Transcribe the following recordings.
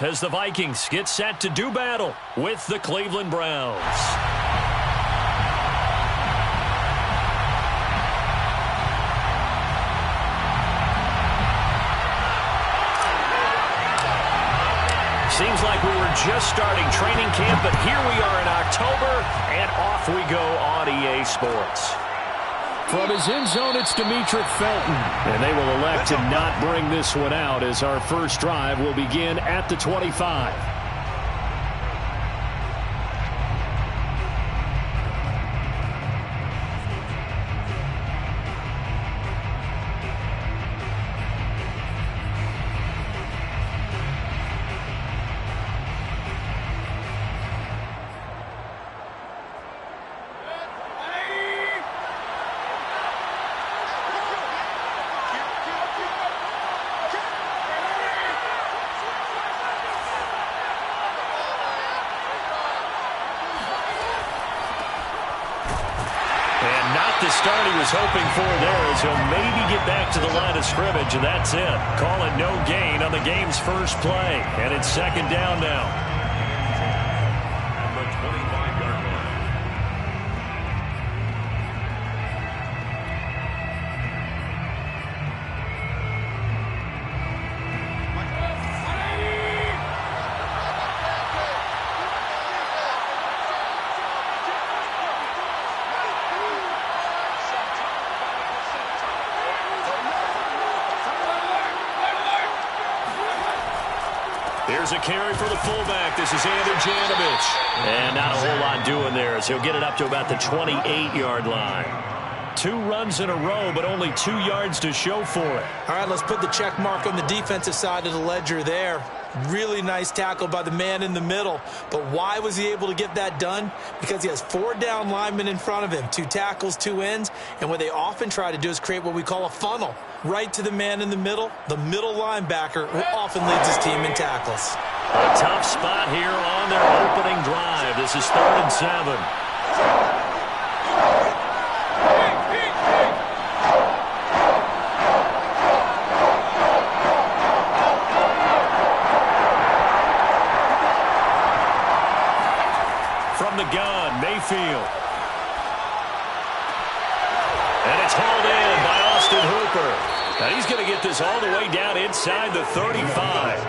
as the Vikings get set to do battle with the Cleveland Browns. Seems like we were just starting training camp, but here we are in October, and off we go on EA Sports. From his end zone, it's Demetric Felton. And they will elect to not bring this one out as our first drive will begin at the 25. The start he was hoping for there as he'll maybe get back to the line of scrimmage, and that's it. Call it no gain on the game's first play, and it's second down now. On the 25-yard line. Here's a carry for the fullback. This is Andrew Janovich. And not a whole lot doing there as he'll get it up to about the 28-yard line. 2 runs in a row, but only 2 yards to show for it. All right, let's put the check mark on the defensive side of the ledger there. Really nice tackle by the man in the middle. But why was he able to get that done? Because he has 4 down linemen in front of him, 2 tackles, 2 ends. And what they often try to do is create what we call a funnel. Right to the man in the middle linebacker, who often leads his team in tackles. A tough spot here on their opening drive. This is 3rd and 7. From the gun, Mayfield. And it's hauled in by Austin Hooper. And he's going to get this all the way down inside the 35.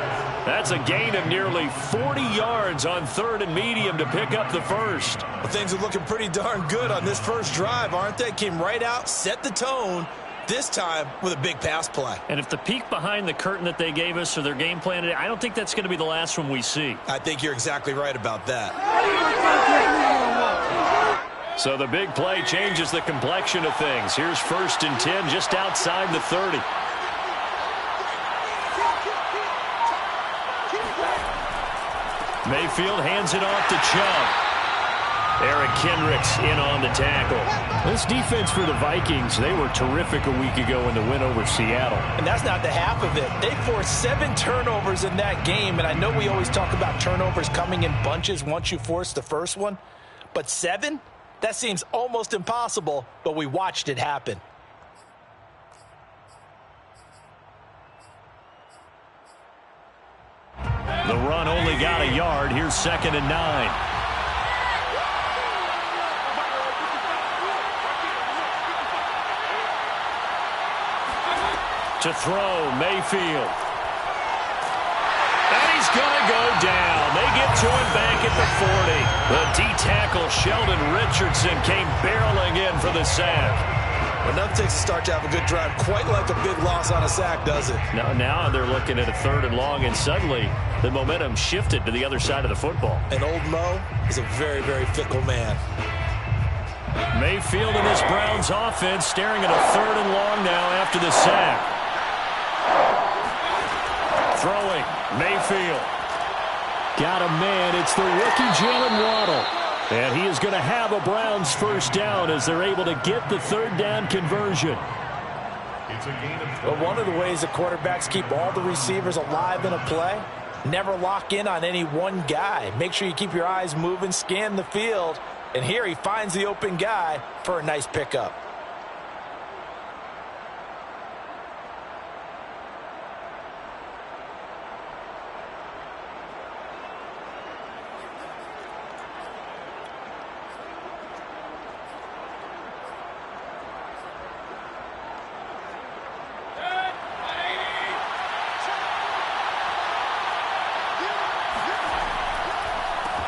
That's a gain of nearly 40 yards on 3rd and medium to pick up the first. Well, things are looking pretty darn good on this first drive, aren't they? Came right out, set the tone, this time with a big pass play. And if the peek behind the curtain that they gave us or their game plan today, I don't think that's going to be the last one we see. I think you're exactly right about that. So the big play changes the complexion of things. Here's 1st and 10 just outside the 30. Mayfield hands it off to Chubb. Eric Kendricks in on the tackle. This defense for the Vikings, they were terrific a week ago in the win over Seattle. And that's not the half of it. They forced 7 turnovers in that game, and I know we always talk about turnovers coming in bunches once you force the first one, but 7? That seems almost impossible, but we watched it happen. The run only got a yard. Here's 2nd and 9. To throw, Mayfield. And he's going to go down. They get to him back at the 40. The D-tackle, Sheldon Richardson, came barreling in for the sack. Well, nothing takes a start to have a good drive quite like a big loss on a sack, does it? Now they're looking at a 3rd and long, and suddenly the momentum shifted to the other side of the football. And old Mo is a very, very fickle man. Mayfield and this Browns offense staring at a 3rd and long now after the sack. Throwing, Mayfield. Got a man. It's the rookie Jalen Waddle. And he is going to have a Browns first down as they're able to get the 3rd down conversion. It's a gain of 12. But one of the ways that quarterbacks keep all the receivers alive in a play, never lock in on any one guy. Make sure you keep your eyes moving, scan the field. And here he finds the open guy for a nice pickup.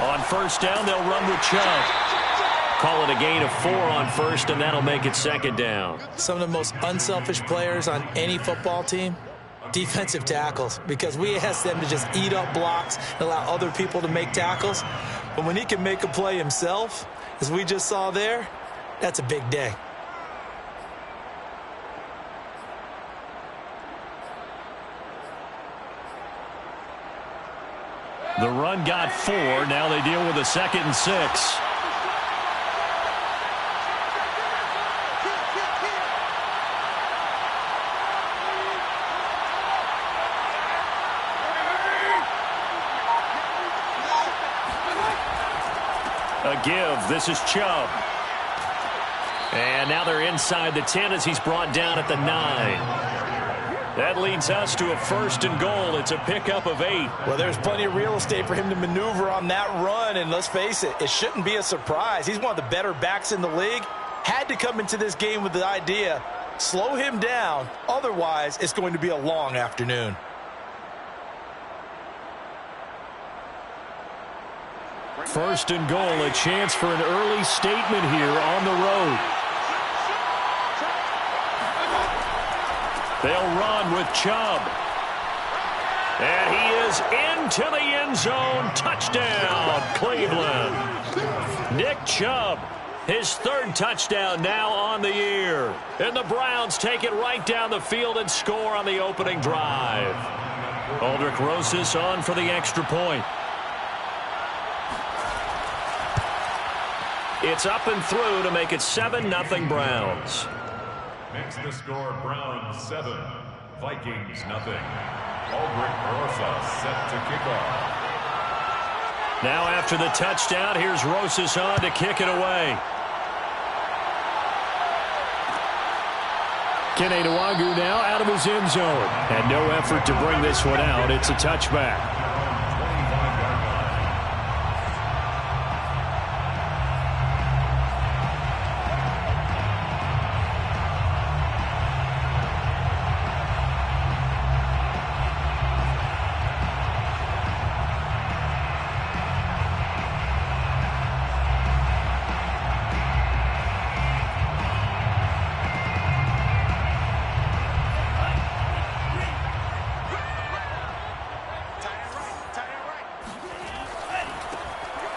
On first down, they'll run with Chubb. Call it a gain of 4 on first, and that'll make it second down. Some of the most unselfish players on any football team, defensive tackles, because we ask them to just eat up blocks and allow other people to make tackles. But when he can make a play himself, as we just saw there, that's a big day. The run got 4. Now they deal with a 2nd and 6. A give. This is Chubb. And now they're inside the 10 as he's brought down at the 9. That leads us to a 1st and goal. It's a pickup of 8. Well, there's plenty of real estate for him to maneuver on that run, and let's face it, it shouldn't be a surprise. He's one of the better backs in the league. Had to come into this game with the idea, slow him down, otherwise it's going to be a long afternoon. First and goal, a chance for an early statement here on the road. They'll run with Chubb. And he is into the end zone. Touchdown, Cleveland. Nick Chubb, his 3rd touchdown now on the year. And the Browns take it right down the field and score on the opening drive. Aldrich Rosas on for the extra point. It's up and through to make it 7-0 Browns. Makes the score Browns 7, Vikings 0. Aldrich Rosas set to kick off. Now after the touchdown, here's Rosas on to kick it away. Kene Nwangu now out of his end zone. And no effort to bring this one out. It's a touchback.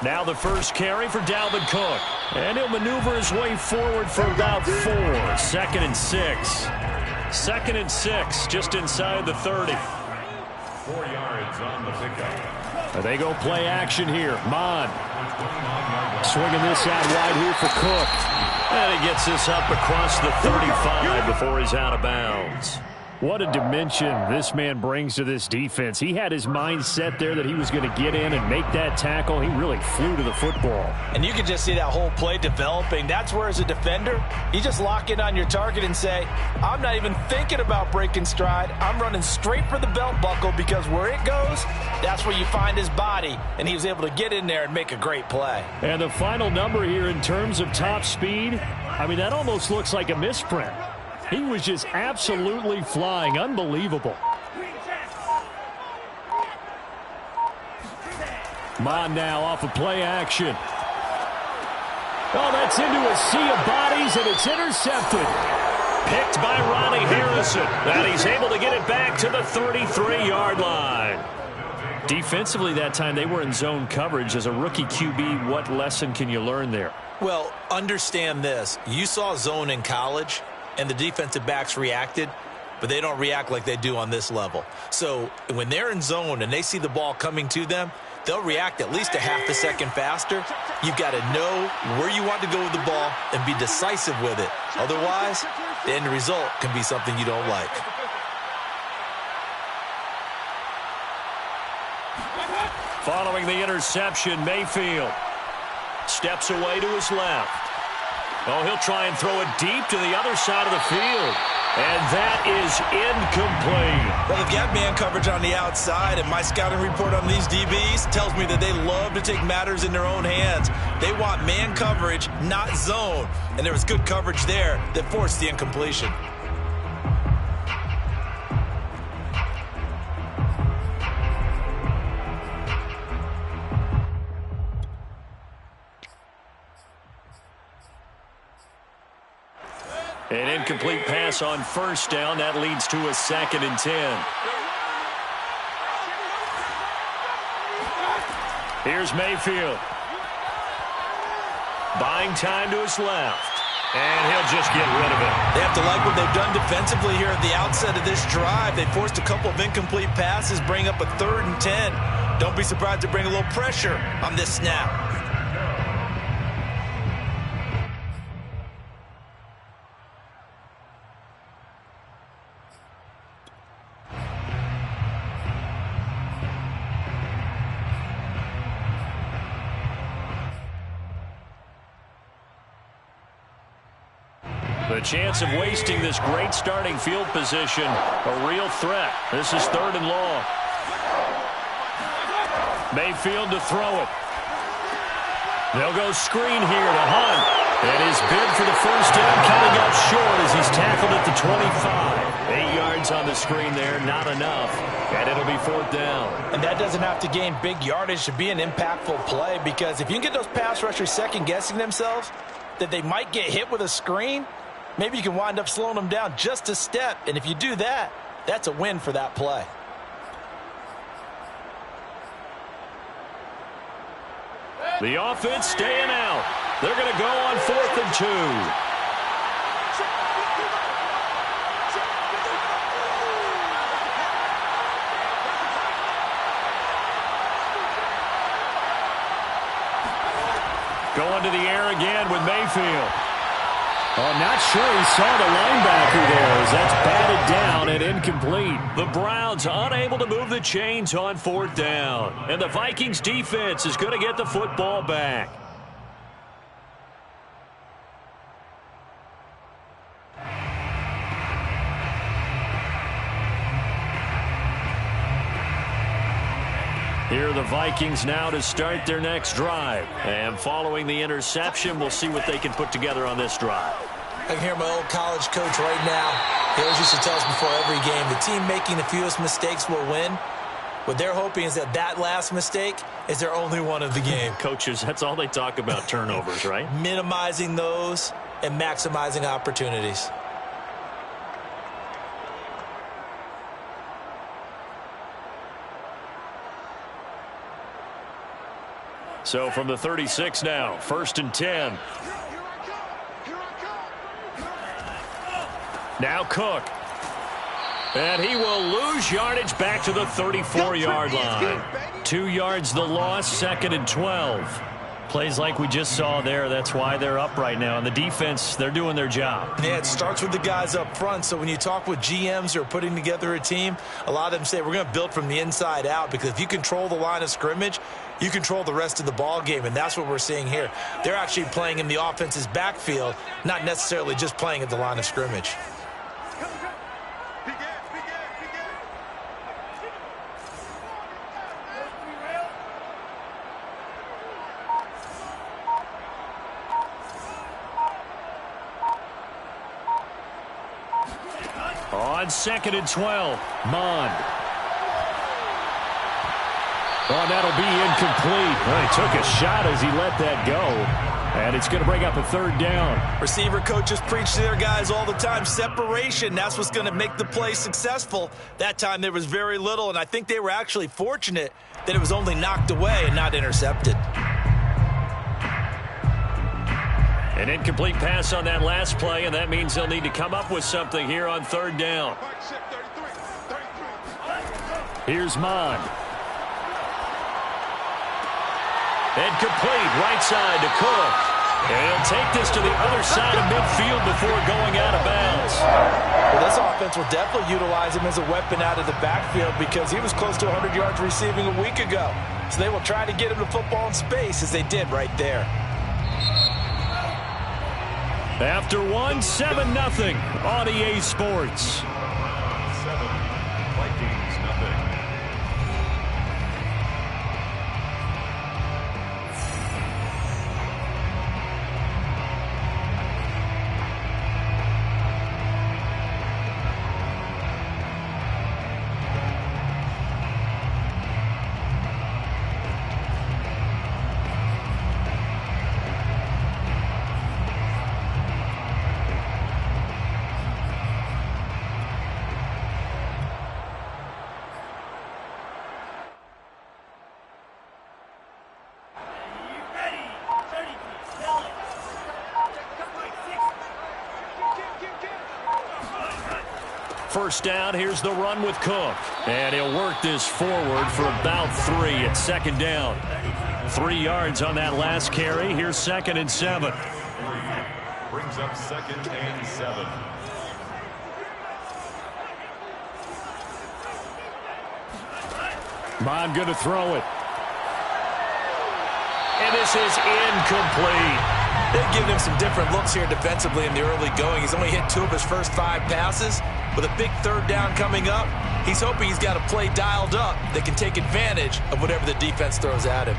Now the first carry for Dalvin Cook. And he'll maneuver his way forward for about 4. 2nd and 6. 2nd and 6, just inside the 30. 4 yards on the pickup. They go play action here. Mon swinging this out wide here for Cook. And he gets this up across the 35 before he's out of bounds. What a dimension this man brings to this defense. He had his mind set there that he was going to get in and make that tackle. He really flew to the football. And you can just see that whole play developing. That's where, as a defender, you just lock in on your target and say, I'm not even thinking about breaking stride. I'm running straight for the belt buckle, because where it goes, that's where you find his body. And he was able to get in there and make a great play. And the final number here in terms of top speed, I mean, that almost looks like a misprint. He was just absolutely flying. Unbelievable. Mon now off of play action. Oh, that's into a sea of bodies, and it's intercepted. Picked by Ronnie Harrison. And he's able to get it back to the 33-yard line. Defensively that time, they were in zone coverage. As a rookie QB, what lesson can you learn there? Well, understand this. You saw zone in college, and the defensive backs reacted, but they don't react like they do on this level. So when they're in zone and they see the ball coming to them, they'll react at least a half a second faster. You've got to know where you want to go with the ball and be decisive with it. Otherwise, the end result can be something you don't like. Following the interception, Mayfield steps away to his left. Oh, he'll try and throw it deep to the other side of the field. And that is incomplete. Well, they've got man coverage on the outside, and my scouting report on these DBs tells me that they love to take matters in their own hands. They want man coverage, not zone. And there was good coverage there that forced the incompletion. An incomplete pass on first down. That leads to a 2nd and 10. Here's Mayfield. Buying time to his left. And he'll just get rid of it. They have to like what they've done defensively here at the outset of this drive. They forced a couple of incomplete passes, bring up a 3rd and 10. Don't be surprised to bring a little pressure on this snap. The chance of wasting this great starting field position, a real threat. This is 3rd and long. Mayfield to throw it. They'll go screen here to Hunt. And his bid for the first down coming up short as he's tackled at the 25. 8 yards on the screen there, not enough. And it'll be 4th down. And that doesn't have to gain big yardage to be an impactful play, because if you can get those pass rushers second-guessing themselves that they might get hit with a screen, maybe you can wind up slowing them down just a step. And if you do that, that's a win for that play. The offense staying out. They're going to go on 4th and 2. Going to the air again with Mayfield. I'm not sure he saw the linebacker there as that's batted down and incomplete. The Browns unable to move the chains on 4th down. And the Vikings defense is going to get the football back. Here are the Vikings now to start their next drive. And following the interception, we'll see what they can put together on this drive. I can hear my old college coach right now. He always used to tell us before every game, the team making the fewest mistakes will win. What they're hoping is that that last mistake is their only one of the game. Coaches, that's all they talk about, turnovers, right? Minimizing those and maximizing opportunities. So from the 36 now, 1st and 10. Now Cook. And he will lose yardage back to the 34-yard line. 2 yards the loss, 2nd and 12. Plays like we just saw there. That's why they're up right now. And the defense, they're doing their job. Yeah, it starts with the guys up front. So when you talk with GMs who are putting together a team, a lot of them say we're going to build from the inside out, because if you control the line of scrimmage, you control the rest of the ball game, and that's what we're seeing here. They're actually playing in the offense's backfield, not necessarily just playing at the line of scrimmage. On 2nd and 12, Mond. Oh, that'll be incomplete. Well, he took a shot as he let that go. And it's going to bring up a 3rd down. Receiver coaches preach to their guys all the time. Separation, that's what's going to make the play successful. That time there was very little, and I think they were actually fortunate that it was only knocked away and not intercepted. An incomplete pass on that last play, and that means they'll need to come up with something here on 3rd down. Here's Mond. Incomplete, right side to Cook. And he'll take this to the other side of midfield before going out of bounds. Well, this offense will definitely utilize him as a weapon out of the backfield, because he was close to 100 yards receiving a week ago. So they will try to get him the football in space, as they did right there. After 1, 7-0 on EA Sports. Browns 7, Vikings nothing. First down, here's the run with Cook. And he'll work this forward for about 3 at second down. 3 yards on that last carry. Here's 2nd and 7. Brings up 2nd and 7. Bond going to throw it. And this is incomplete. They've given him some different looks here defensively in the early going. He's only hit 2 of his first 5 passes. With a big 3rd down coming up, he's hoping he's got a play dialed up that can take advantage of whatever the defense throws at him.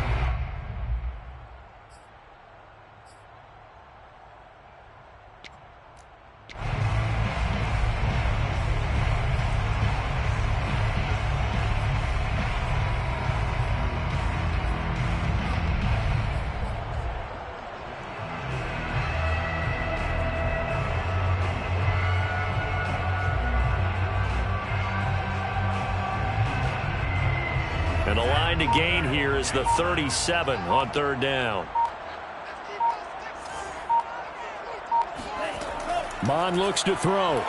And the line to gain here is the 37 on 3rd down. Bond looks to throw.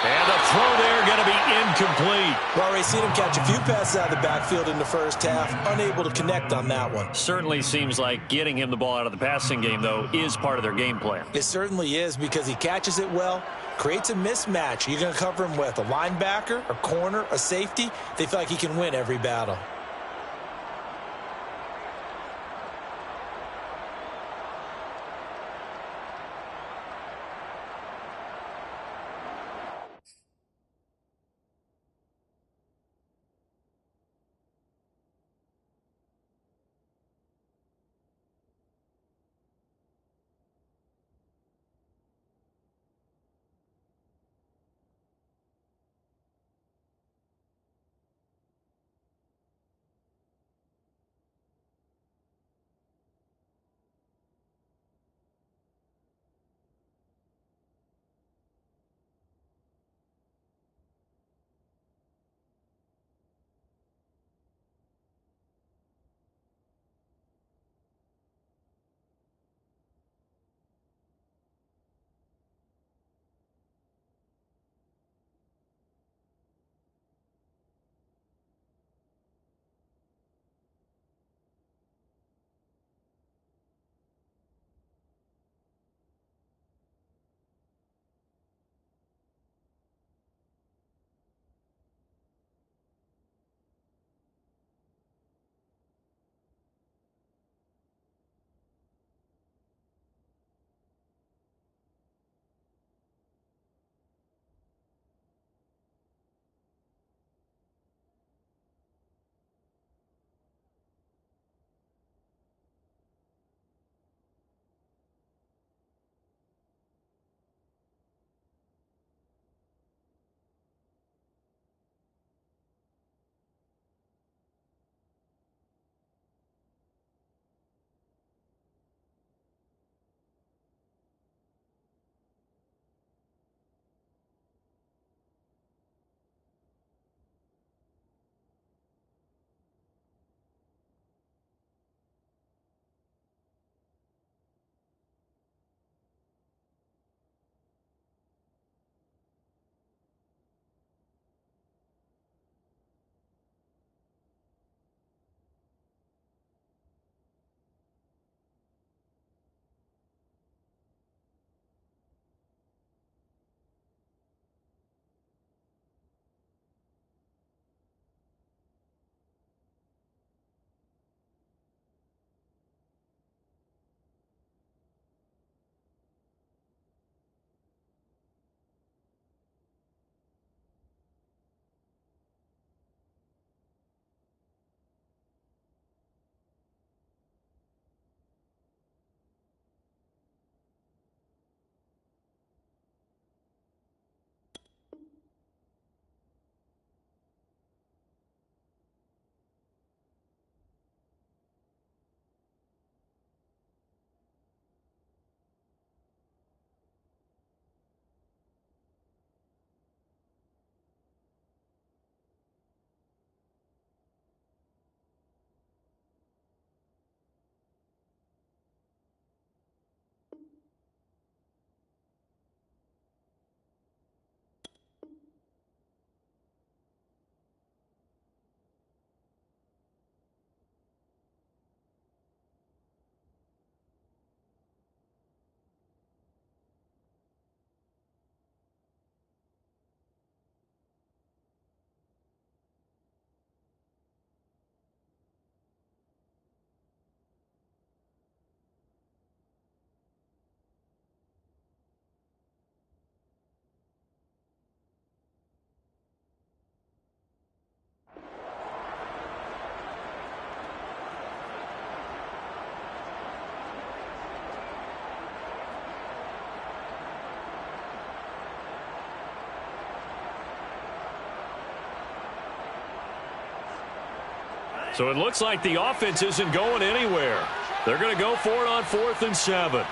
And the throw there going to be incomplete. Well, already seen him catch a few passes out of the backfield in the first half. Unable to connect on that one. Certainly seems like getting him the ball out of the passing game, though, is part of their game plan. It certainly is, because he catches it well, creates a mismatch. You're going to cover him with a linebacker, a corner, a safety. They feel like he can win every battle. So it looks like the offense isn't going anywhere. They're going to go for it on 4th and 7.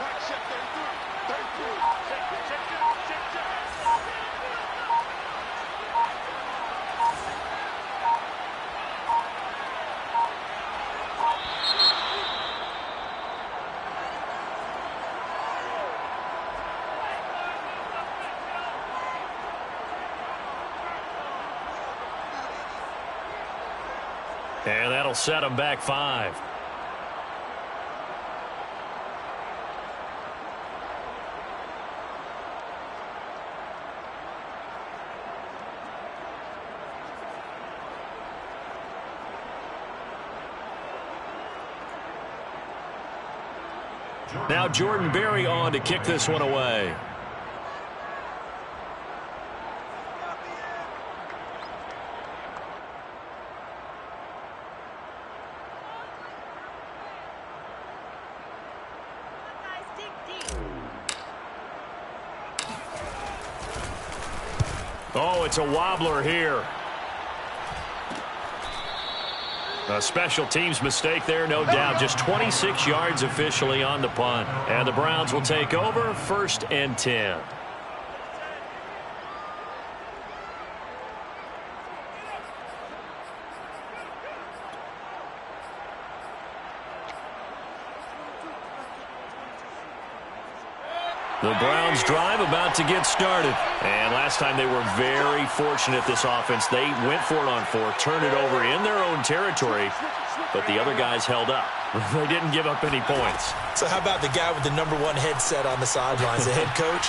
And that'll set them back 5. Now Jordan Berry on to kick this one away. Oh, it's a wobbler here. A special teams mistake there, no doubt. Just 26 yards officially on the punt. And the Browns will take over 1st and 10. The Browns drive about to get started. And last time they were very fortunate, this offense. They went for it on 4, turned it over in their own territory, but the other guys held up. They didn't give up any points. So how about the guy with the #1 headset on the sidelines, the head coach?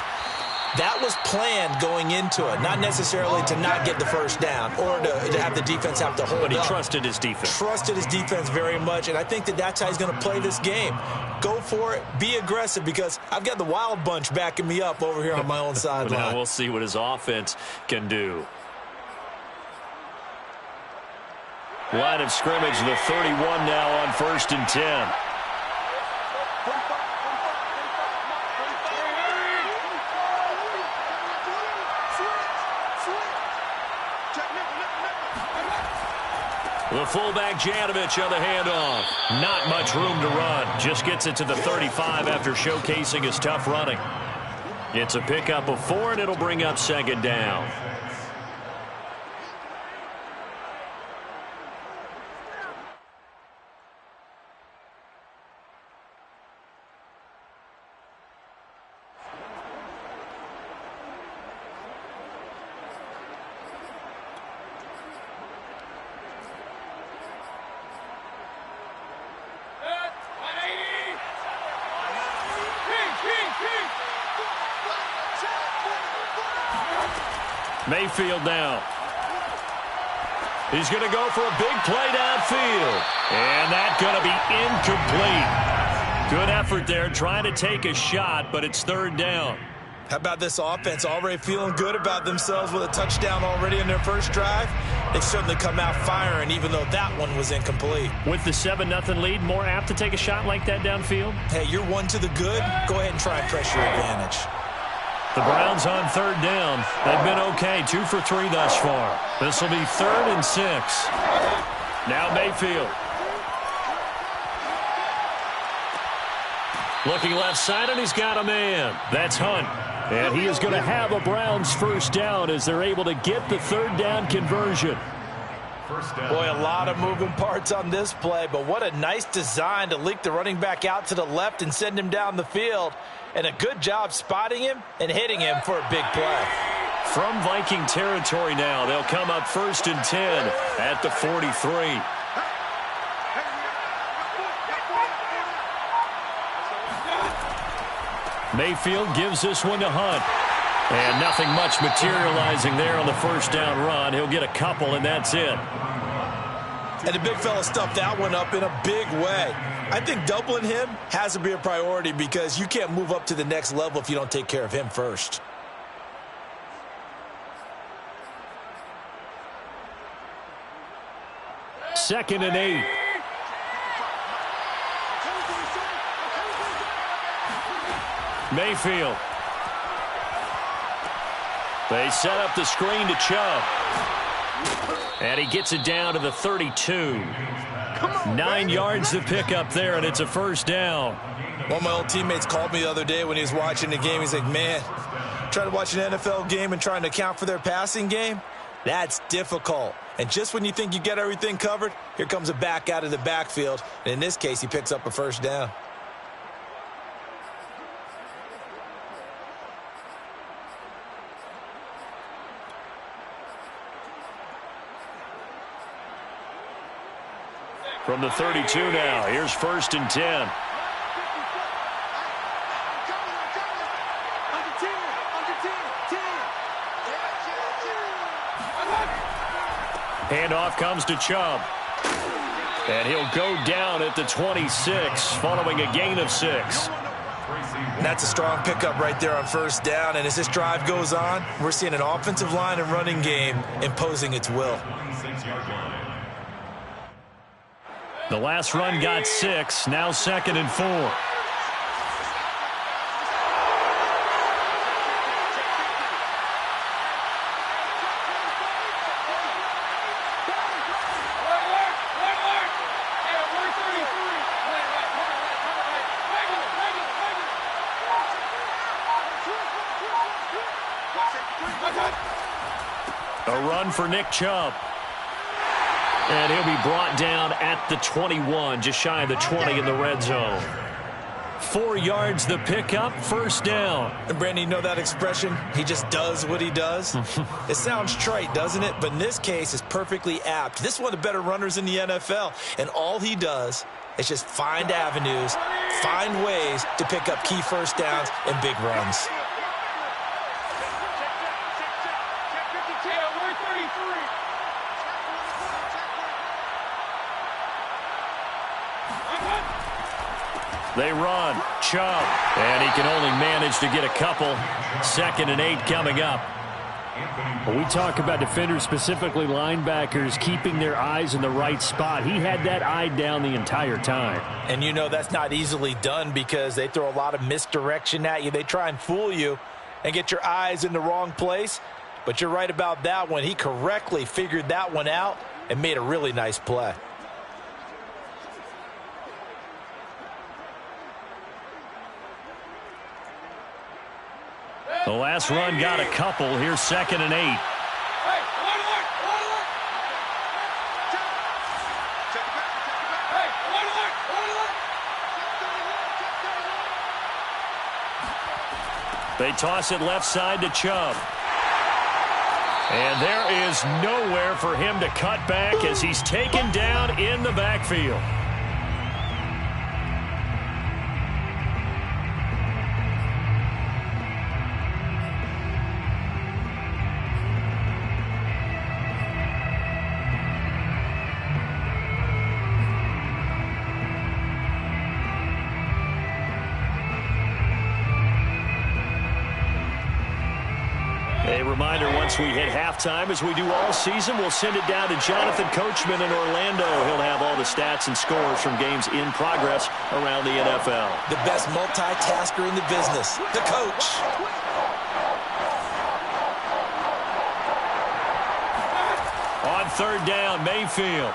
That was planned going into it, not necessarily to not get the first down or to have the defense have to hold up. But he trusted his defense. Trusted his defense very much, and I think that's how he's going to play this game. Go for it, be aggressive, because I've got the Wild Bunch backing me up over here on my own sideline. Now we'll see what his offense can do. Line of scrimmage, the 31 now on 1st and 10. The fullback Janovich on the handoff. Not much room to run. Just gets it to the 35 after showcasing his tough running. It's a pickup of 4, and it'll bring up 2nd down. Mayfield now. He's going to go for a big play downfield. And that's going to be incomplete. Good effort there trying to take a shot, but it's 3rd down. How about this offense already feeling good about themselves with a touchdown already in their first drive? They've certainly come out firing, even though that one was incomplete. With the 7-0 lead, more apt to take a shot like that downfield? Hey, you're 1 to the good. Go ahead and try and press your advantage. The Browns on 3rd down. They've been okay, 2 for 3 thus far. This will be 3rd and 6. Now Mayfield. Looking left side, and he's got a man. That's Hunt. And he is going to have a Browns first down as they're able to get the 3rd down conversion. Boy, a lot of moving parts on this play, but what a nice design to leak the running back out to the left and send him down the field. And a good job spotting him and hitting him for a big play. From Viking territory now, they'll come up 1st and 10 at the 43. Mayfield gives this one to Hunt. And nothing much materializing there on the first down run. He'll get a couple, and that's it. And the big fella stuffed that one up in a big way. I think doubling him has to be a priority because you can't move up to the next level if you don't take care of him first. Second and 8. Mayfield. They set up the screen to Chubb. And he gets it down to the 32. 9 yards to pick up there, and it's a first down. One of my old teammates called me the other day when he was watching the game. He's like, man, trying to watch an NFL game and trying to account for their passing game, that's difficult. And just when you think you get everything covered, here comes a back out of the backfield. And in this case, he picks up a first down. From the 32 now, here's 1st and 10. Handoff comes to Chubb. And he'll go down at the 26, following a gain of 6. That's a strong pickup right there on first down. And as this drive goes on, we're seeing an offensive line and running game imposing its will. The last run got 6, now 2nd and 4. A run for Nick Chubb. And he'll be brought down at the 21, just shy of the 20 in the red zone. 4 yards the pickup, first down. And Brandon, you know that expression? He just does what he does. It sounds trite, doesn't it? But in this case, it's perfectly apt. This is one of the better runners in the NFL. And all he does is just find avenues, find ways to pick up key first downs and big runs. They run. Chubb. And he can only manage to get a couple. 2nd and 8 coming up. When we talk about defenders, specifically linebackers, keeping their eyes in the right spot. He had that eye down the entire time. And you know that's not easily done because they throw a lot of misdirection at you. They try and fool you and get your eyes in the wrong place. But you're right about that one. He correctly figured that one out and made a really nice play. The last run got a couple. Here's 2nd and 8. They toss it left side to Chubb. And there is nowhere for him to cut back as he's taken down in the backfield. A reminder, once we hit halftime, as we do all season, we'll send it down to Jonathan Coachman in Orlando. He'll have all the stats and scores from games in progress around the NFL. The best multitasker in the business, the coach. On 3rd down, Mayfield.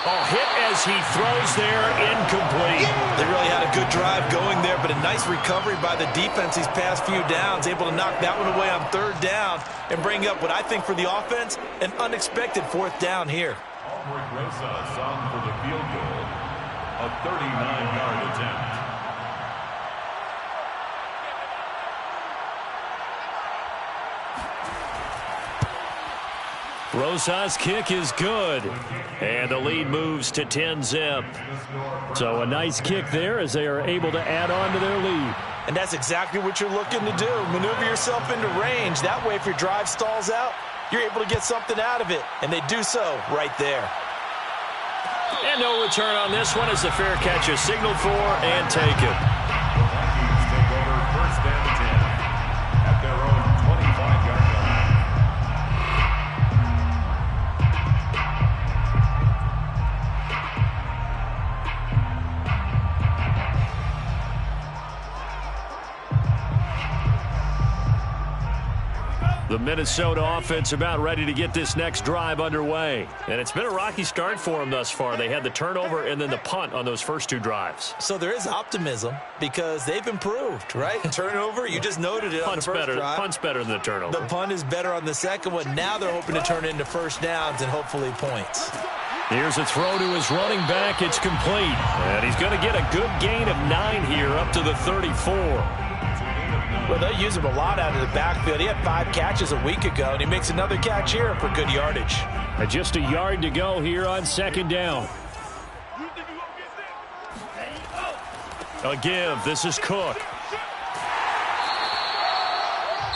Oh, hit as he throws there, incomplete. They really had a good drive going there, but a nice recovery by the defense these past few downs, able to knock that one away on 3rd down and bring up what I think for the offense, an unexpected 4th down here. Rosa sung for the field goal, a 39-yard attempt. Rosa's kick is good. And the lead moves to 10-zip. So a nice kick there as they are able to add on to their lead. And that's exactly what you're looking to do. Maneuver yourself into range. That way, if your drive stalls out, you're able to get something out of it. And they do so right there. And no return on this one as the fair catch is signaled for and taken. Vikings take over 1st and 10 at their own 25-yard line. The The Minnesota offense about ready to get this next drive underway. And it's been a rocky start for them thus far. They had the turnover and then the punt on those first two drives. So there is optimism because they've improved, right? Turnover, you just noted it on the first drive. Punt's better than the turnover. The punt is better on the second one. Now they're hoping to turn it into first downs and hopefully points. Here's a throw to his running back. It's complete. And he's going to get a good gain of 9 here up to the 34. Well, they use him a lot out of the backfield. He had 5 catches a week ago, and he makes another catch here for good yardage. And just a yard to go here on second down. A give. This is Cook.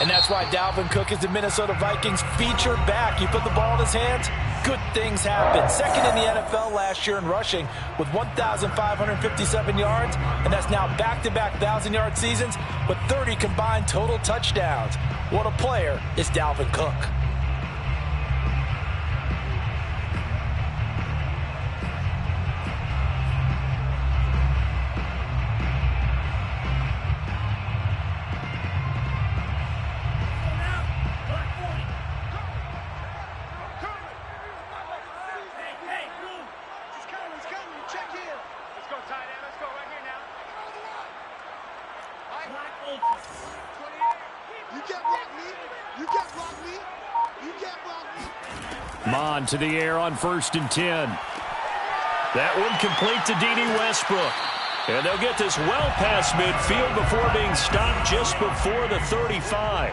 And that's why Dalvin Cook is the Minnesota Vikings featured back. You put the ball in his hands, good things happen. Second in the NFL last year in rushing with 1,557 yards, and that's now back-to-back 1,000-yard seasons with 30 combined total touchdowns. What a player is Dalvin Cook. Mon to the air on 1st and 10. That one complete to D.D. Westbrook. And they'll get this well past midfield before being stopped just before the 35.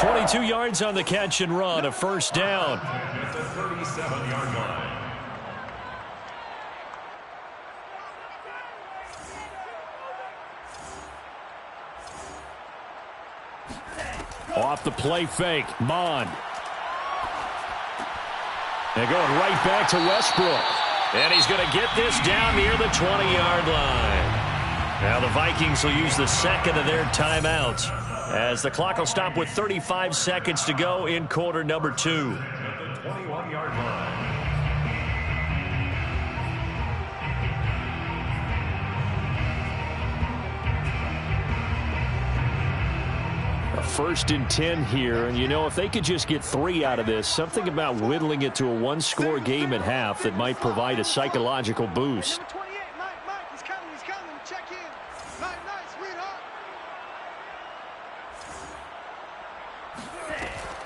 22 yards on the catch and run, a first down. At the 37-yard line. Off the play fake, Mon. They're going right back to Westbrook. And he's going to get this down near the 20-yard line. Now the Vikings will use the second of their timeouts as the clock will stop with 35 seconds to go in quarter number 2. At the 21-yard line. First and 10 here, and you know, if they could just get 3 out of this, something about whittling it to a one-score game at half that might provide a psychological boost.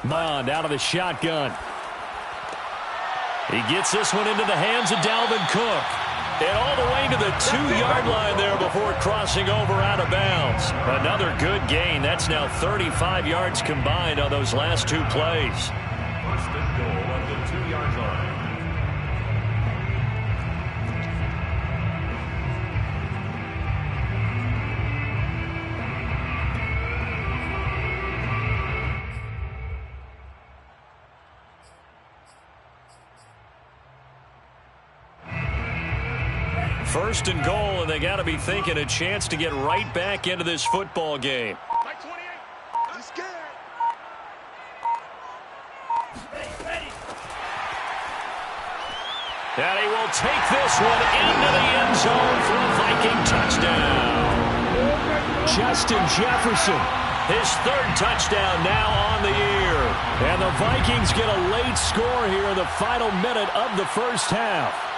Bond out of the shotgun. He gets this one into the hands of Dalvin Cook. And all the way to the 2-yard line there before crossing over out of bounds. Another good gain. That's now 35 yards combined on those last 2 plays. First and goal at the 2-yard line. First and goal, and they got to be thinking a chance to get right back into this football game. And he will take this one into the end zone for a Viking touchdown. Justin Jefferson, his 3rd touchdown now on the year. And the Vikings get a late score here in the final minute of the first half.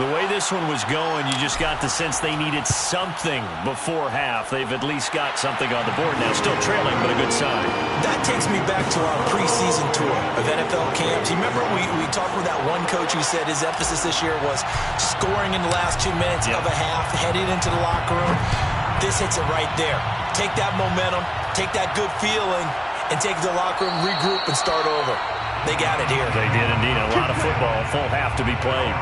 The way this one was going, you just got the sense they needed something before half. They've at least got something on the board now. Still trailing, but a good sign. That takes me back to our preseason tour of NFL camps. You remember we talked with that one coach who said his emphasis this year was scoring in the last 2 minutes of a half, heading into the locker room. This hits it right there. Take that momentum, take that good feeling, and take it to the locker room, regroup, and start over. They got it here. They did indeed. A lot of football, full half to be played.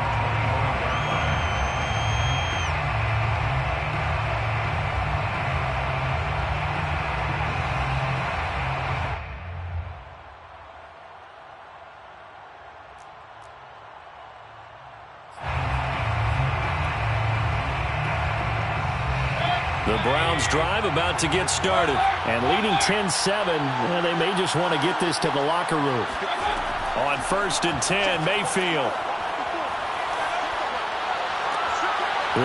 The Browns drive about to get started. And leading 10-7, they may just want to get this to the locker room. On 1st and 10, Mayfield.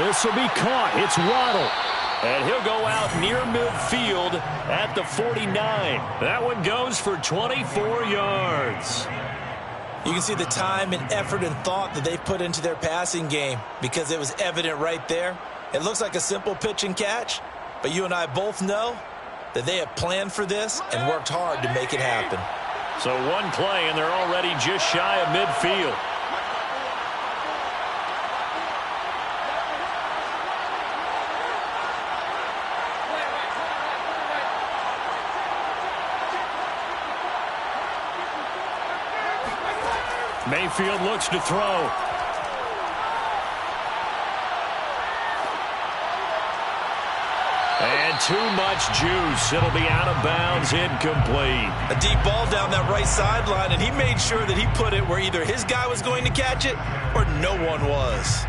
This will be caught. It's Waddle. And he'll go out near midfield at the 49. That one goes for 24 yards. You can see the time and effort and thought that they put into their passing game because it was evident right there. It looks like a simple pitch and catch, but you and I both know that they have planned for this and worked hard to make it happen. So one play, and they're already just shy of midfield. Mayfield looks to throw. And too much juice. It'll be out of bounds, incomplete. A deep ball down that right sideline, and he made sure that he put it where either his guy was going to catch it or no one was.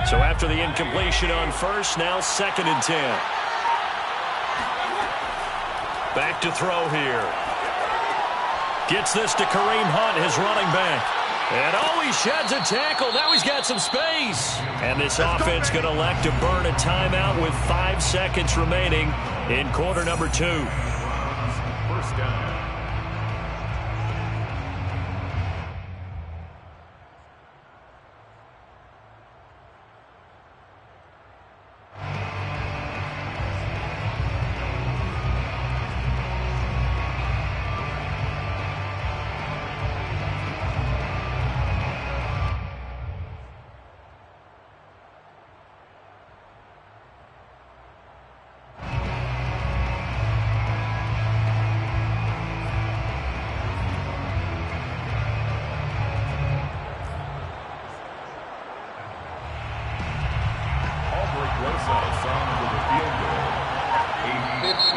So after the incompletion on first, now 2nd and 10. Back to throw here. Gets this to Kareem Hunt, his running back. And he sheds a tackle. Now he's got some space. And this offense going to elect to burn a timeout with 5 seconds remaining in quarter number 2. First down.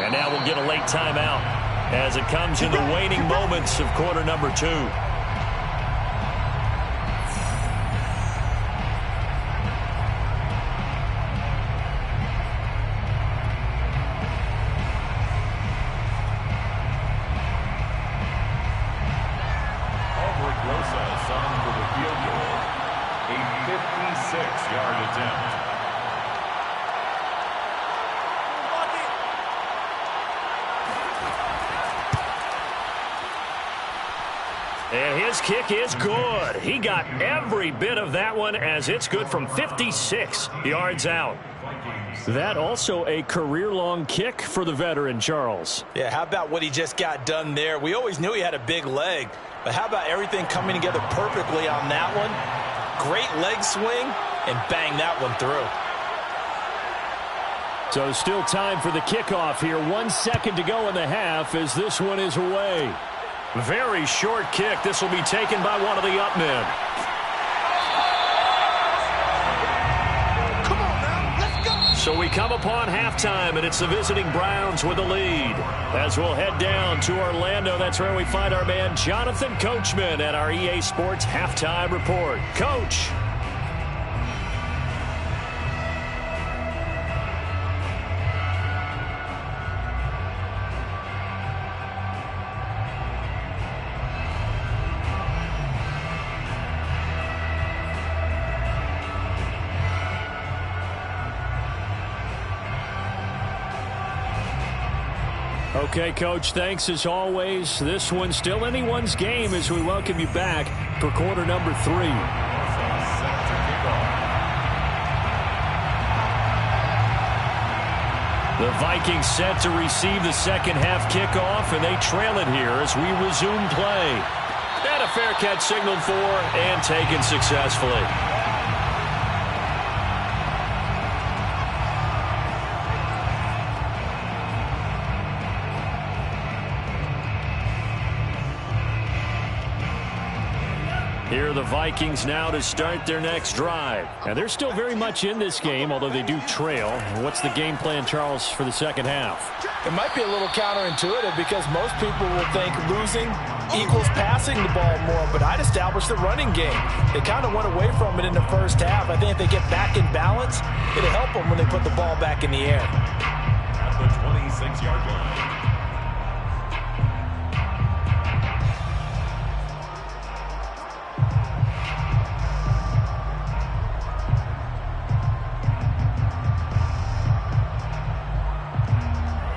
And now we'll get a late timeout as it comes in the waning moments of quarter number 2. For the field goal, a 56-yard attempt. And his kick is good. He got every bit of that one as it's good from 56 yards out. That also a career-long kick for the veteran, Charles. Yeah, how about what he just got done there? We always knew he had a big leg, but how about everything coming together perfectly on that one? Great leg swing, and bang that one through. So still time for the kickoff here. 1 second to go in the half as this one is away. Very short kick. This will be taken by one of the up men. Come on now, let's go. So we come upon halftime, and it's the visiting Browns with the lead. As we'll head down to Orlando, that's where we find our man Jonathan Coachman at our EA Sports Halftime Report. Coach. Okay, Coach, thanks as always. This one's still anyone's game as we welcome you back for quarter number 3. The Vikings set to receive the second half kickoff, and they trail it here as we resume play. And a fair catch signaled for and taken successfully. Here are the Vikings now to start their next drive. And they're still very much in this game, although they do trail. What's the game plan, Charles, for the second half? It might be a little counterintuitive because most people will think losing equals passing the ball more, but I'd establish the running game. They kind of went away from it in the first half. I think if they get back in balance, it'll help them when they put the ball back in the air. At the 26-yard line.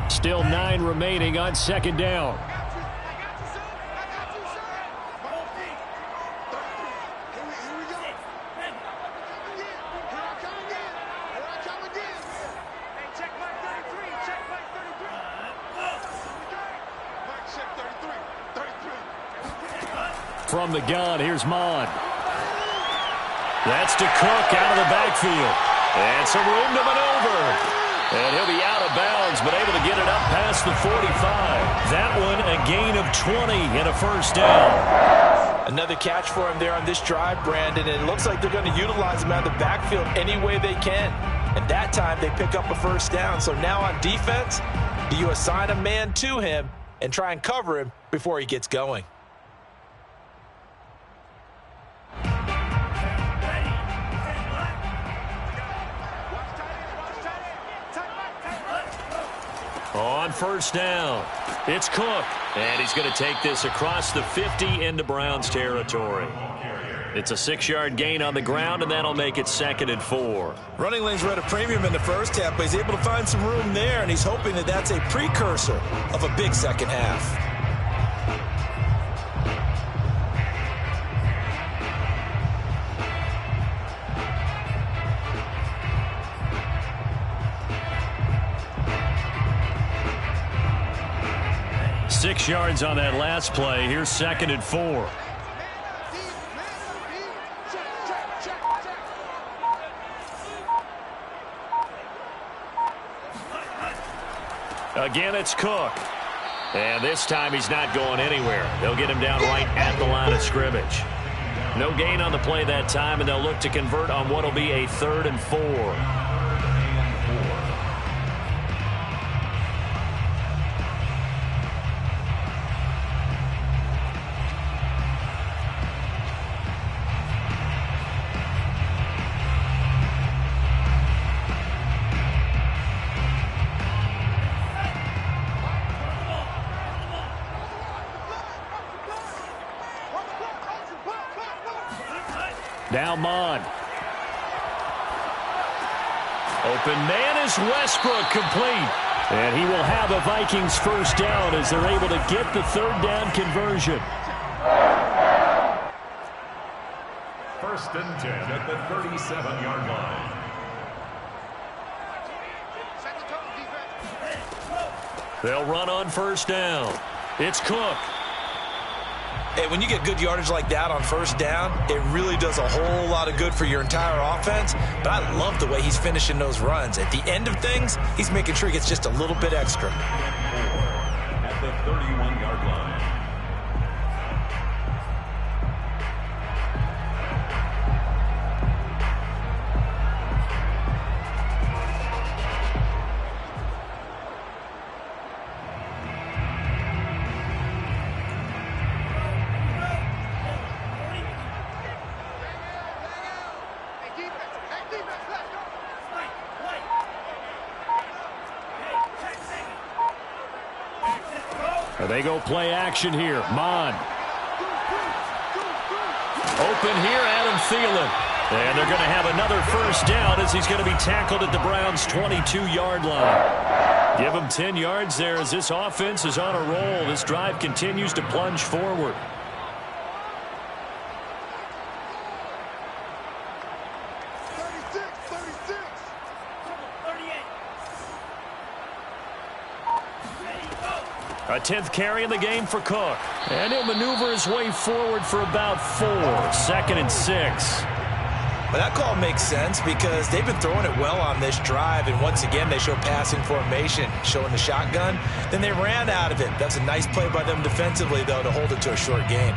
Still 9 remaining on second down. From the gun, here's Mon. That's to Cook out of the backfield. And some room to maneuver. And he'll be out of bounds, but able to get it up past the 45. That one a gain of 20 and a first down. Another catch for him there on this drive, Brandon. And it looks like they're going to utilize him out of the backfield any way they can. And that time they pick up a first down. So now on defense, do you assign a man to him and try and cover him before he gets going? On first down, it's Cook. And he's going to take this across the 50 into Browns territory. It's a 6-yard gain on the ground, and that'll make it 2nd and 4. Running lanes were at a premium in the first half, but he's able to find some room there, and he's hoping that that's a precursor of a big second half. Six yards on that last play. Here's 2nd and 4. Again, it's Cook. And this time he's not going anywhere. They'll get him down right at the line of scrimmage. No gain on the play that time, and they'll look to convert on what will be a 3rd and 4. Now Mon. Open man is Westbrook, complete. And he will have a Vikings first down as they're able to get the 3rd down conversion. 1st and 10 at the 37-yard line. They'll run on first down. It's Cook. Hey, when you get good yardage like that on first down, it really does a whole lot of good for your entire offense. But I love the way he's finishing those runs. At the end of things, he's making sure he gets just a little bit extra. At the 31-yard line. They go play action here. Mon. Open here, Adam Thielen. And they're going to have another first down as he's going to be tackled at the Browns' 22-yard line. Give him 10 yards there as this offense is on a roll. This drive continues to plunge forward. A 10th carry in the game for Cook. And he'll maneuver his way forward for about 4. 2nd and 6. Well, that call makes sense because they've been throwing it well on this drive. And once again, they show passing formation, showing the shotgun. Then they ran out of it. That's a nice play by them defensively, though, to hold it to a short gain.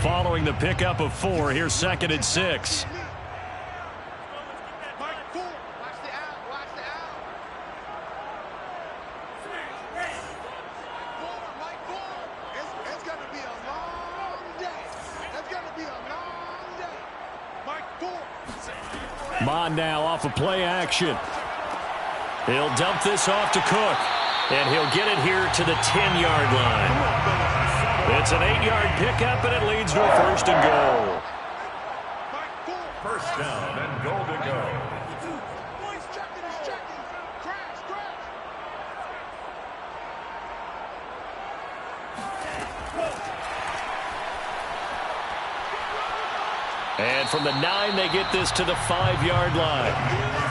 Following the pickup of 4, here's 2nd and 6. Mon now off of play action. He'll dump this off to Cook. And he'll get it here to the 10-yard line. It's an 8-yard pickup, and it leads to a 1st and goal. First down and goal to go. And from the 9, they get this to the 5-yard line.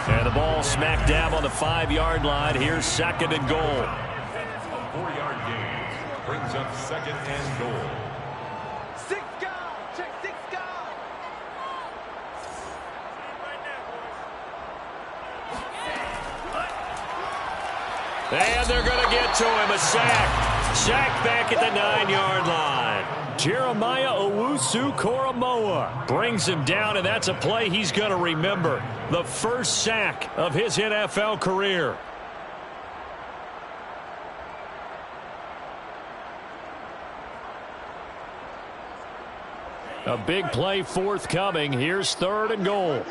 And the ball smack dab on the 5-yard line. Here's 2nd and goal. A 4-yard gain brings up 2nd and goal. 6 guard. Check 6 guard. And they're going to get to him. A sack. Sack back at the 9-yard line. Jeremiah Owusu-Koramoah brings him down, and that's a play he's going to remember. The first sack of his NFL career. A big play forthcoming. Here's 3rd and goal.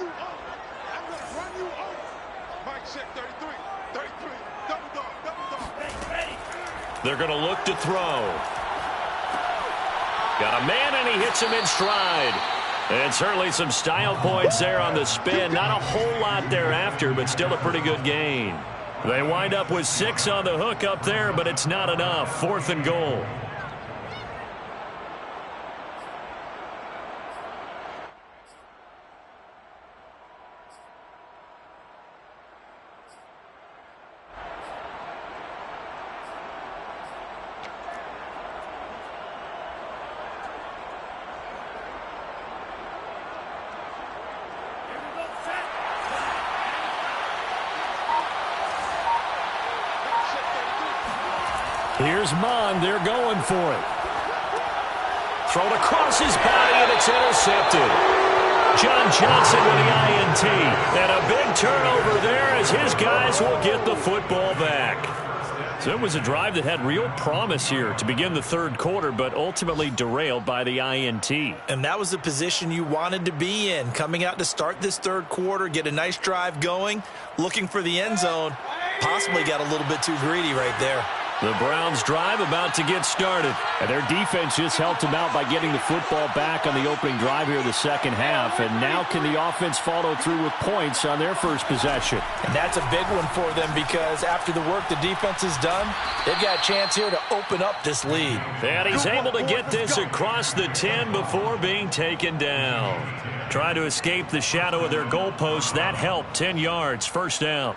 They're going to look to throw. Got a man, and he hits him in stride. And certainly some style points there on the spin. Not a whole lot thereafter, but still a pretty good gain. They wind up with 6 on the hook up there, but it's not enough. 4th and goal. Here's Mon. They're going for it. Thrown across his body, and it's intercepted. John Johnson with the INT. And a big turnover there as his guys will get the football back. So it was a drive that had real promise here to begin the 3rd quarter, but ultimately derailed by the INT. And that was the position you wanted to be in. Coming out to start this 3rd quarter, get a nice drive going, looking for the end zone. Possibly got a little bit too greedy right there. The Browns drive about to get started. And their defense just helped them out by getting the football back on the opening drive here in the 2nd half. And now can the offense follow through with points on their first possession? And that's a big one for them because after the work the defense has done, they've got a chance here to open up this lead. And he's able to get this across the 10 before being taken down. Trying to escape the shadow of their goalpost. That helped. 10 yards. First down.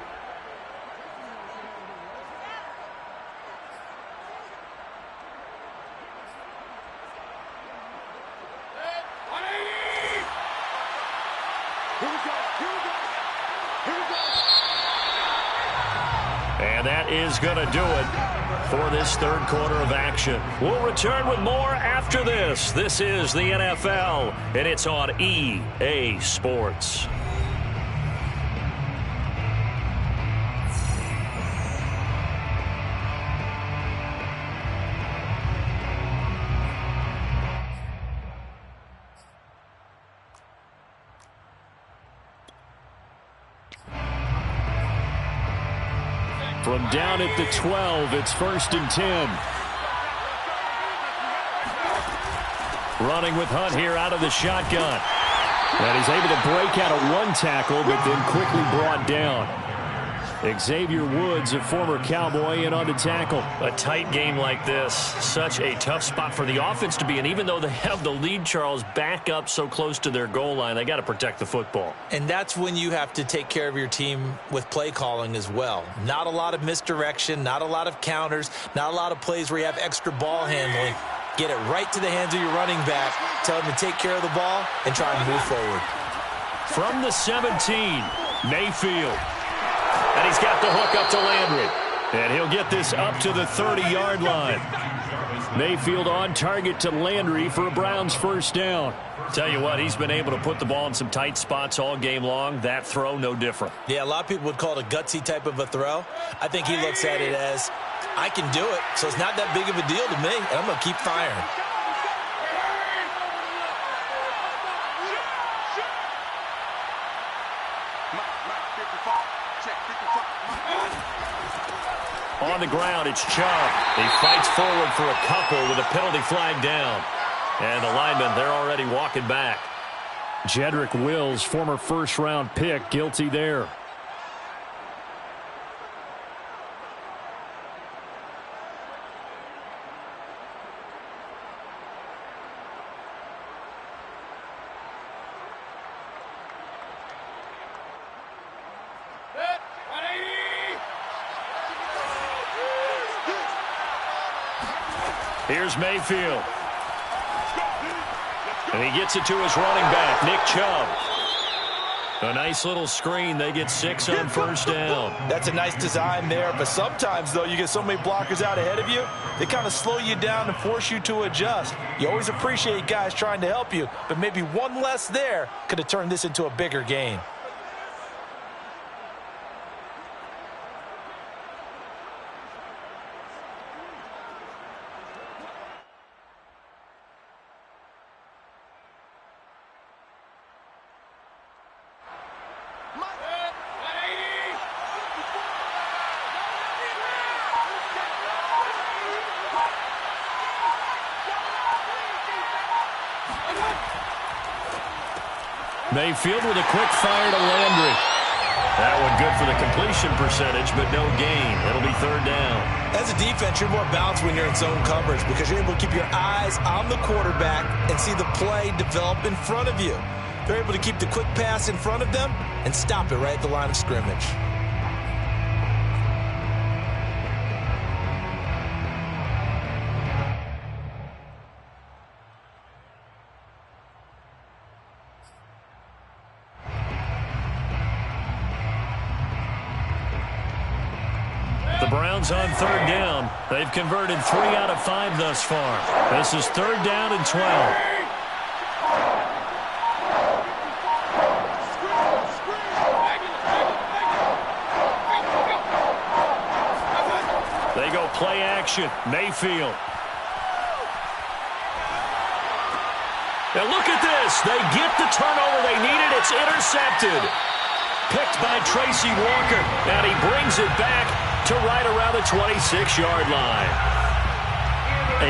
And that is going to do it for this 3rd quarter of action. We'll return with more after this. This is the NFL, and it's on EA Sports. From down at the 12, it's 1st and 10. Running with Hunt here out of the shotgun. And he's able to break out of 1 tackle, but then quickly brought down. Xavier Woods, a former Cowboy, in on the tackle. A tight game like this, such a tough spot for the offense to be in. Even though they have the lead, Charles, back up so close to their goal line, they got to protect the football. And that's when you have to take care of your team with play calling as well. Not a lot of misdirection, not a lot of counters, not a lot of plays where you have extra ball handling. Get it right to the hands of your running back. Tell them to take care of the ball and try and move forward. From the 17, Mayfield. And he's got the hook up to Landry. And he'll get this up to the 30-yard line. Mayfield on target to Landry for a Browns first down. Tell you what, he's been able to put the ball in some tight spots all game long. That throw, no different. Yeah, a lot of people would call it a gutsy type of a throw. I think he looks at it as, I can do it, so it's not that big of a deal to me, and I'm going to keep firing. On the ground, it's Chubb. He fights forward for a couple with a penalty flag down. And the linemen, they're already walking back. Jedrick Wills, former first-round pick, guilty there. Here's Mayfield. And he gets it to his running back, Nick Chubb. A nice little screen. They get 6 on first down. That's a nice design there, but sometimes, though, you get so many blockers out ahead of you, they kind of slow you down and force you to adjust. You always appreciate guys trying to help you, but maybe one less there could have turned this into a bigger game. Mayfield with a quick fire to Landry. That one good for the completion percentage, but no gain. It'll be third down. As a defense, you're more balanced when you're in zone coverage because you're able to keep your eyes on the quarterback and see the play develop in front of you. They're able to keep the quick pass in front of them and stop it right at the line of scrimmage. Browns on third down. They've converted 3 out of 5 thus far. This is third down and 12. They go play action. Mayfield. Now look at this. They get the turnover they needed. It's intercepted. Picked by Tracy Walker. And he brings it back to right around the 26-yard line.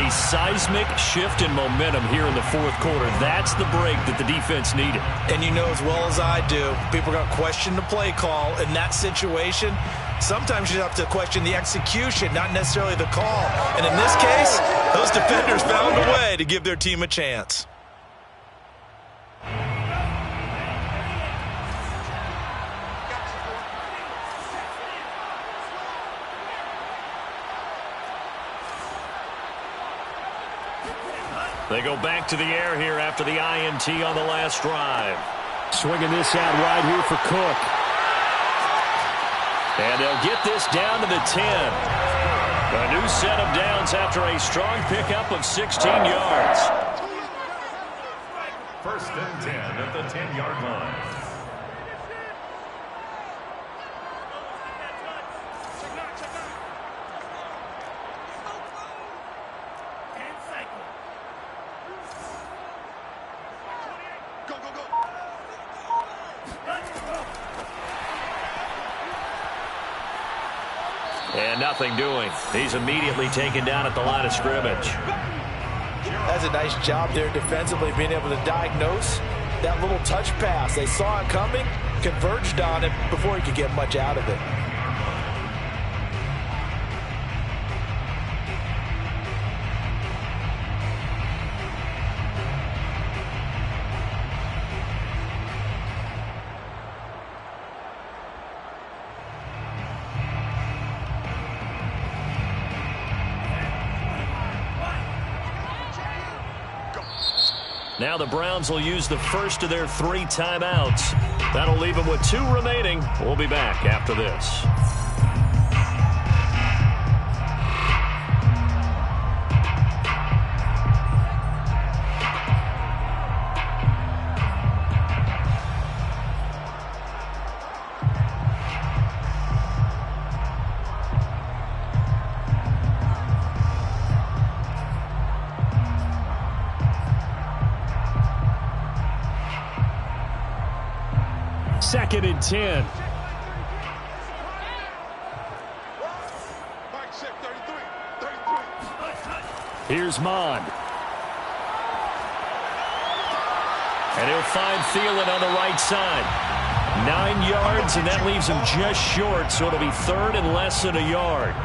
A seismic shift in momentum here in the fourth quarter. That's the break that the defense needed. And you know as well as I do, people are going to question the play call in that situation. Sometimes you have to question the execution, not necessarily the call. And in this case, those defenders found a way to give their team a chance. They go back to the air here after the INT on the last drive. Swinging this out wide here for Cook. And they'll get this down to the 10. A new set of downs after a strong pickup of 16 yards. First and 10 at the 10-yard line. And nothing doing. He's immediately taken down at the line of scrimmage. That's a nice job there defensively, being able to diagnose that little touch pass. They saw it coming, converged on it before he could get much out of it. Now the Browns will use the first of their 3 timeouts. That'll leave them with 2 remaining. We'll be back after this. 2nd and 10. Here's Mond. And he'll find Thielen on the right side. 9 yards, and that leaves him just short, so it'll be 3rd and less than a yard.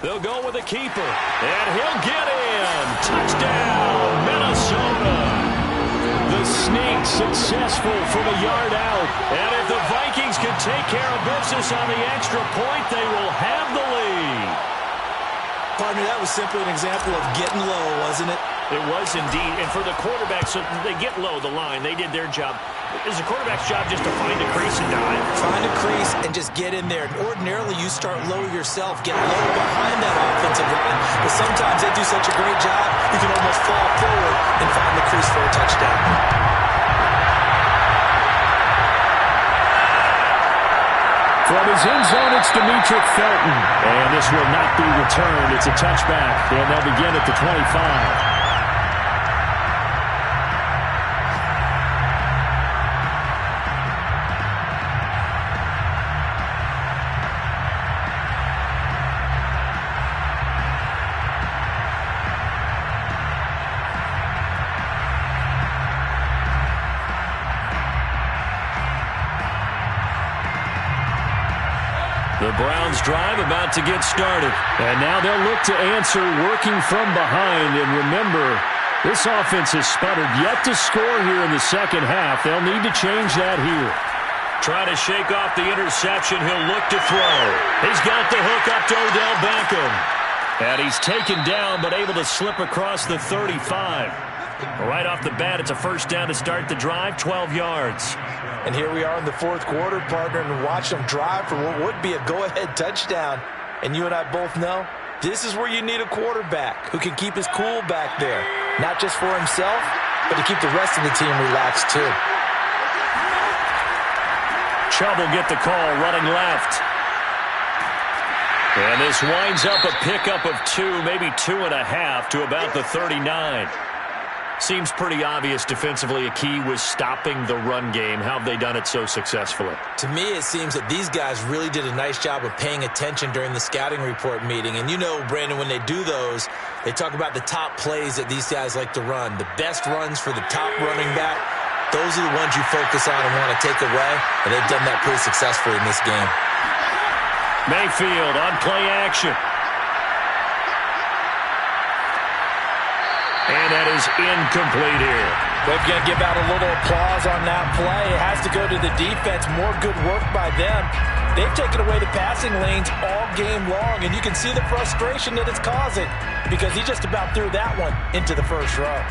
They'll go with a keeper, and he'll get in. Touchdown, Minnesota. The sneak successful from a yard out. And if the Vikings can take care of business on the extra point, they will have the lead. Partner, that was simply an example of getting low, wasn't it? It was indeed. And for the quarterback, so they get low the line. They did their job. Is the quarterback's job just to find a crease and dive? Find a crease and just get in there. Ordinarily, you start low yourself, get low behind that offensive line. But sometimes they do such a great job, you can almost fall forward and find the crease for a touchdown. From his end zone, it's Demetric Felton. And this will not be returned. It's a touchback, and they'll begin at the 25. The Browns drive about to get started. And now they'll look to answer working from behind. And remember, this offense has sputtered yet to score here in the second half. They'll need to change that here. Trying to shake off the interception. He'll look to throw. He's got the hook up to Odell Beckham. And he's taken down but able to slip across the 35. Right off the bat, it's a first down to start the drive, 12 yards. And here we are in the fourth quarter, partner, and watch them drive for what would be a go-ahead touchdown. And you and I both know this is where you need a quarterback who can keep his cool back there. Not just for himself, but to keep the rest of the team relaxed too. Chubb will get the call running left. And this winds up a pickup of 2, maybe 2.5 to about the 39. Seems pretty obvious defensively a key was stopping the run game. How have they done it so successfully? To me, it seems that these guys really did a nice job of paying attention during the scouting report meeting. And you know, Brandon, when they do those, they talk about the top plays that these guys like to run. The best runs for the top running back, those are the ones you focus on and want to take away. And they've done that pretty successfully in this game. Mayfield on play action. And that is incomplete here. They're going to give out a little applause on that play. It has to go to the defense. More good work by them. They've taken away the passing lanes all game long, and you can see the frustration that it's causing because he just about threw that one into the first row.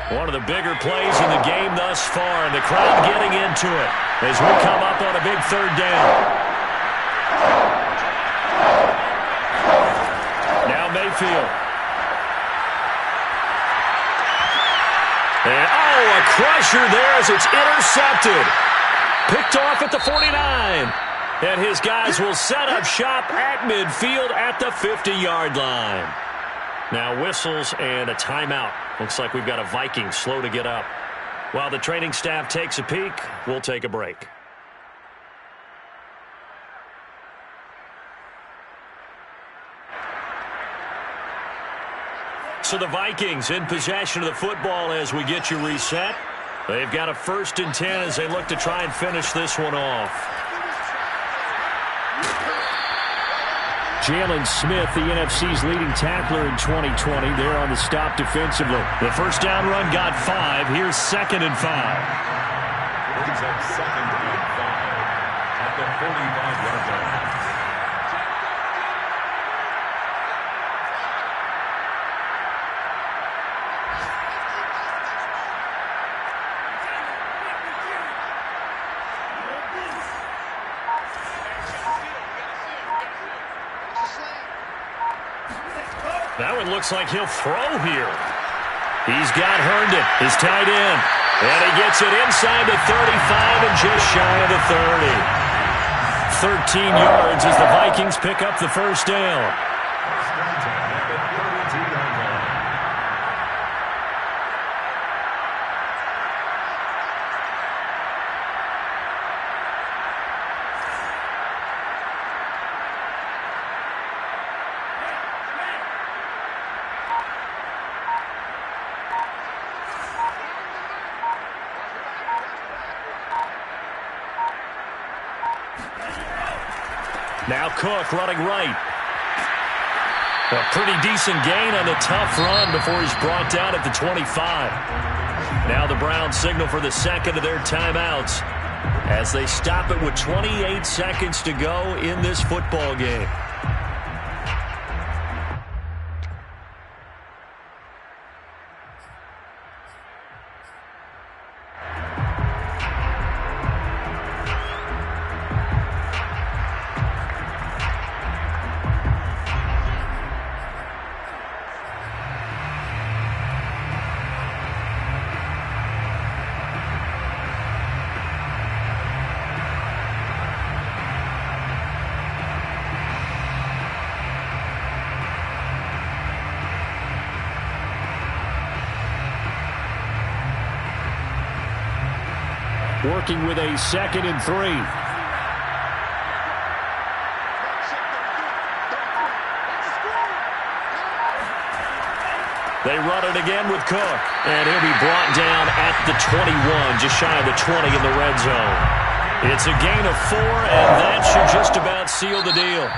One of the bigger plays in the game thus far, and the crowd getting into it as we come up on a big third down. Now Mayfield. And, a crusher there as it's intercepted. Picked off at the 49. And his guys will set up shop at midfield at the 50-yard line. Now whistles and a timeout. Looks like we've got a Viking slow to get up. While the training staff takes a peek, we'll take a break. So the Vikings in possession of the football as we get you reset. They've got a 1st and 10 as they look to try and finish this one off. Jalen Smith, the NFC's leading tackler in 2020. They're on the stop defensively. The first down run got 5. Here's 2nd and 5. Brings up 2nd and 5 at the 45-yard line. Now it looks like he'll throw here. He's got Herndon, his tight end. And he gets it inside the 35 and just shy of the 30. 13 yards as the Vikings pick up the first down. Now Cook running right. A pretty decent gain on the tough run before he's brought down at the 25. Now the Browns signal for the second of their timeouts as they stop it with 28 seconds to go in this football game. Working with a 2nd and 3. They run it again with Cook. And he'll be brought down at the 21, just shy of the 20 in the red zone. It's a gain of 4, and that should just about seal the deal.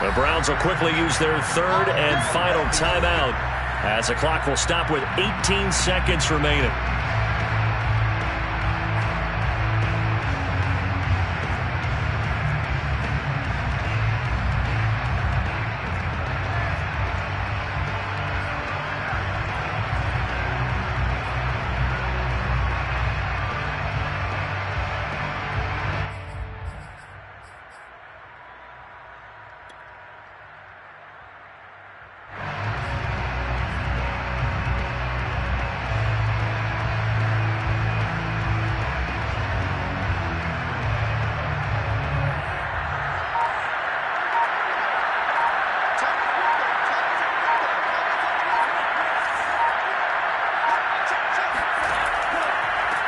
The Browns will quickly use their 3rd and final timeout as the clock will stop with 18 seconds remaining.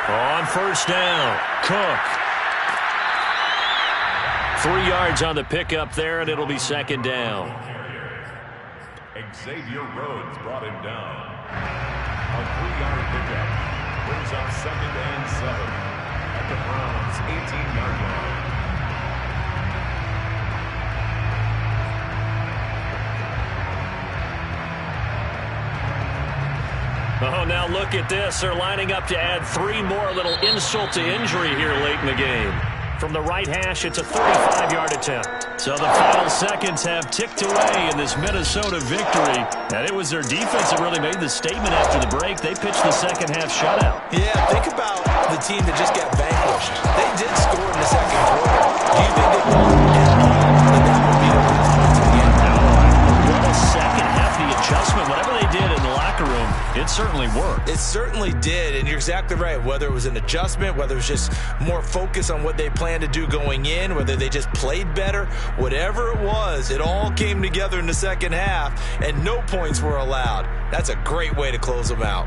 On first down, Cook. 3 yards on the pickup there, and it'll be 2nd down. Xavier Rhodes brought him down. A 3-yard pickup brings up 2nd and 7 at the Browns' 18-yard line. Oh, now look at this. They're lining up to add 3 more, a little insult to injury here late in the game. From the right hash, it's a 35-yard attempt. So the final seconds have ticked away in this Minnesota victory. And it was their defense that really made the statement after the break. They pitched the second half shutout. Yeah, think about the team that just got vanquished. They did score in the second quarter. Do you think they will get that would be the last points of the game? No, what a second hefty adjustment. Whatever they did in the locker room, it certainly worked. It certainly did, and you're exactly right. Whether it was an adjustment, whether it was just more focus on what they planned to do going in, whether they just played better, whatever it was, it all came together in the second half, and no points were allowed. That's a great way to close them out.